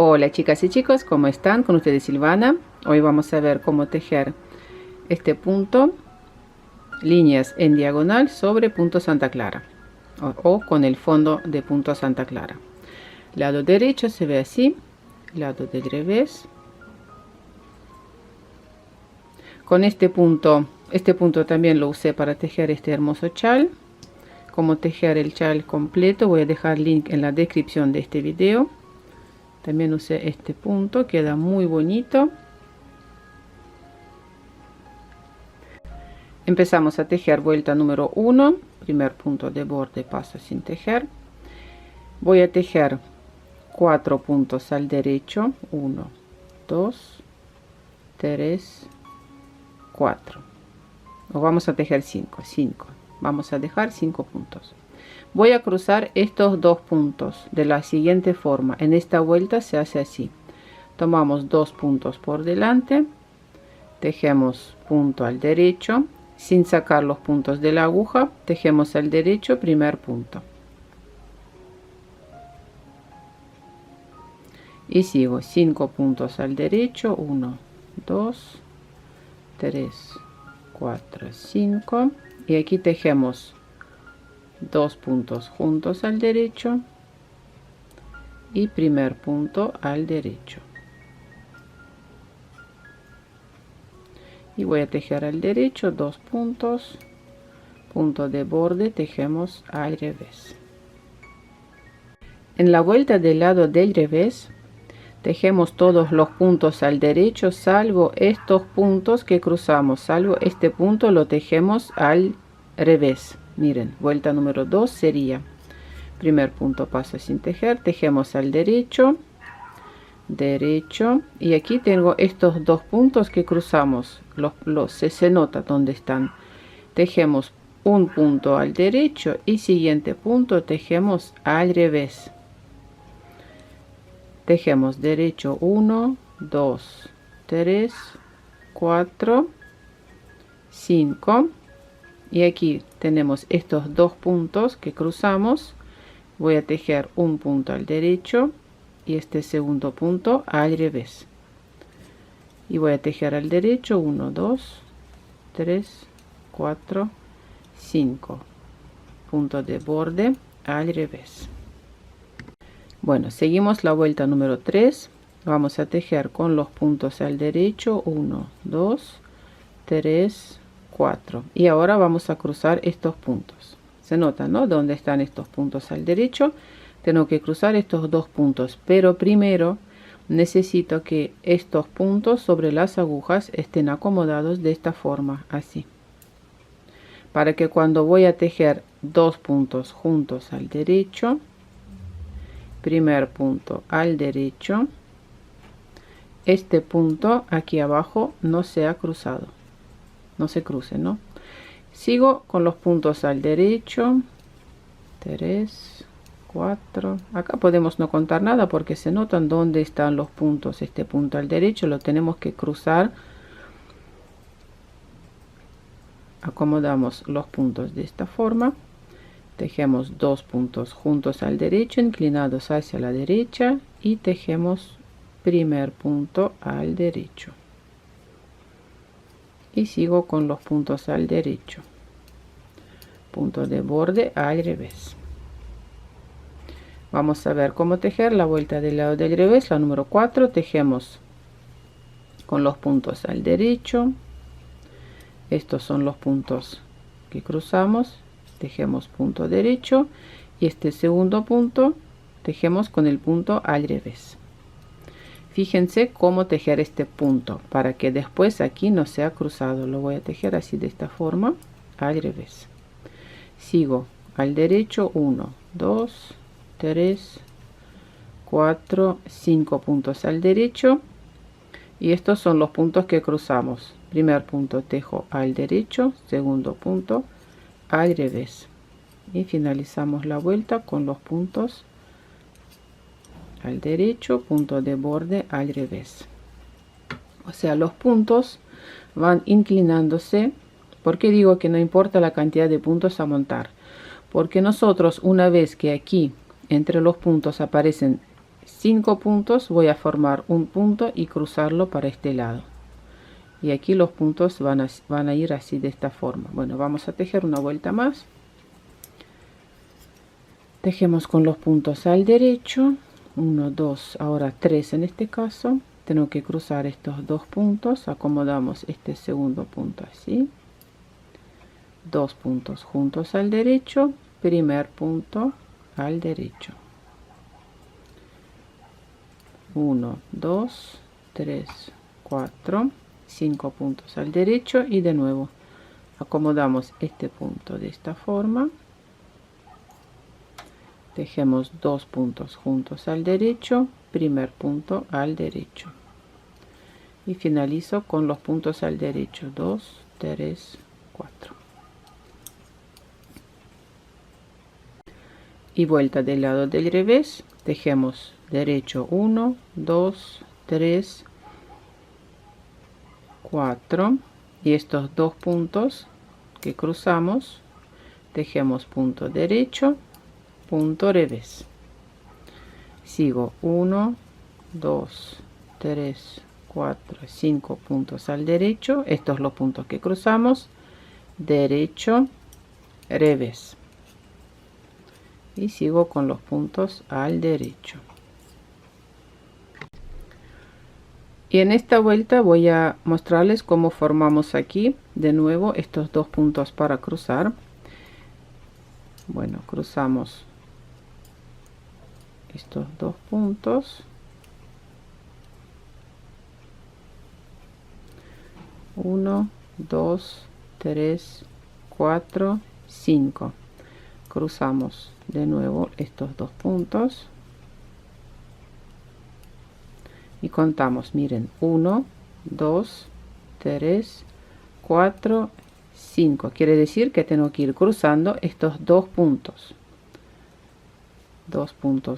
Hola chicas y chicos, ¿cómo están? Con ustedes Silvana. Hoy vamos a ver cómo tejer este punto, líneas en diagonal sobre punto Santa Clara o con el fondo de punto Santa Clara. Lado derecho se ve así, lado del revés. Con este punto también lo usé para tejer este hermoso chal. Cómo tejer el chal completo voy a dejar link en la descripción de este video. También usé este punto, queda muy bonito. Empezamos a tejer vuelta número 1, primer punto de borde, paso sin tejer. Voy a tejer 4 puntos al derecho, 1, 2, 3, 4. O vamos a tejer 5, vamos a dejar 5 puntos. Voy a cruzar estos dos puntos de la siguiente forma. En esta vuelta se hace así: tomamos 2 puntos por delante, tejemos punto al derecho, sin sacar los puntos de la aguja, tejemos al derecho primer punto y sigo 5 puntos al derecho, 1, 2, 3, 4, 5, y aquí tejemos 2 puntos juntos al derecho y primer punto al derecho, y voy a tejer al derecho 2 puntos, punto de borde, tejemos al revés. En la vuelta del lado del revés tejemos todos los puntos al derecho salvo estos puntos que cruzamos, salvo este punto lo tejemos al revés. Miren, vuelta número 2 sería primer punto, paso sin tejer, tejemos al derecho, derecho, y aquí tengo estos dos puntos que cruzamos, se nota dónde están. Tejemos un punto al derecho y siguiente punto tejemos al revés. Tejemos derecho 1, 2, 3, 4, 5, y aquí tenemos estos dos puntos que cruzamos. Voy a tejer un punto al derecho y este segundo punto al revés, y voy a tejer al derecho 1, 2, 3, 4, 5, punto de borde al revés. Bueno, seguimos la vuelta número 3. Vamos a tejer con los puntos al derecho 1, 2, 3, 4, y ahora vamos a cruzar estos puntos. Se nota, ¿no? Dónde están estos puntos al derecho. Tengo que cruzar estos dos puntos, pero primero necesito que estos puntos sobre las agujas estén acomodados de esta forma, así, para que cuando voy a tejer dos puntos juntos al derecho, primer punto al derecho, este punto aquí abajo no sea cruzado, no se cruce, ¿no? Sigo con los puntos al derecho, 3, 4, acá podemos no contar nada porque se notan dónde están los puntos. Este punto al derecho lo tenemos que cruzar. Acomodamos los puntos de esta forma, tejemos dos puntos juntos al derecho inclinados hacia la derecha y tejemos primer punto al derecho, y sigo con los puntos al derecho, punto de borde al revés. Vamos a ver cómo tejer la vuelta del lado del revés, la número 4. Tejemos con los puntos al derecho, estos son los puntos que cruzamos, tejemos punto derecho, y este segundo punto tejemos con el punto al revés. Fíjense cómo tejer este punto para que después aquí no sea cruzado. Lo voy a tejer así, de esta forma, al revés. Sigo al derecho 1, 2, 3, 4, 5 puntos al derecho, y estos son los puntos que cruzamos. Primer punto tejo al derecho, segundo punto al revés, y finalizamos la vuelta con los puntos al derecho, punto de borde al revés. O sea, los puntos van inclinándose. ¿Por qué digo que no importa la cantidad de puntos a montar? Porque nosotros, una vez que aquí entre los puntos aparecen 5 puntos voy a formar un punto y cruzarlo para este lado, y aquí los puntos van a ir así, de esta forma. Bueno, vamos a tejer una vuelta más. Tejemos con los puntos al derecho, 1, 2, ahora 3 en este caso. Tengo que cruzar estos dos puntos, acomodamos este segundo punto así, 2 puntos juntos al derecho, primer punto al derecho, 1, 2, 3, 4, 5 puntos al derecho, y de nuevo acomodamos este punto de esta forma, tejemos 2 puntos juntos al derecho, primer punto al derecho, y finalizo con los puntos al derecho, 2, 3, 4, y vuelta del lado del revés. Tejemos derecho 1, 2, 3, 4, y estos dos puntos que cruzamos, tejemos punto derecho, punto revés. Sigo 1, 2, 3, 4, 5 puntos al derecho, estos los puntos que cruzamos, derecho, revés, y sigo con los puntos al derecho. Y en esta vuelta voy a mostrarles cómo formamos aquí de nuevo estos dos puntos para cruzar. Bueno, cruzamos estos dos puntos, 1, 2, 3, 4, 5. Cruzamos de nuevo estos dos puntos y contamos, miren, 1, 2, 3, 4, 5. Quiere decir que tengo que ir cruzando estos dos puntos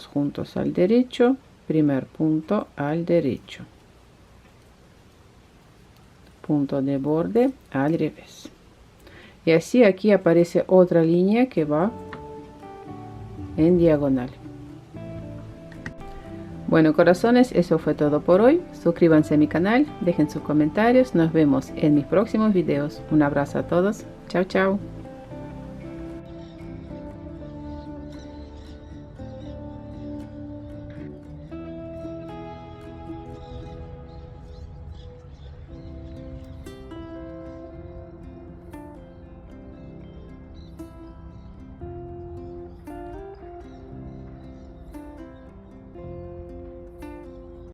juntos al derecho, primer punto al derecho, punto de borde al revés, y así aquí aparece otra línea que va en diagonal. Bueno, corazones, eso fue todo por hoy. Suscríbanse a mi canal, dejen sus comentarios, nos vemos en mis próximos videos. Un abrazo a todos, chao chao.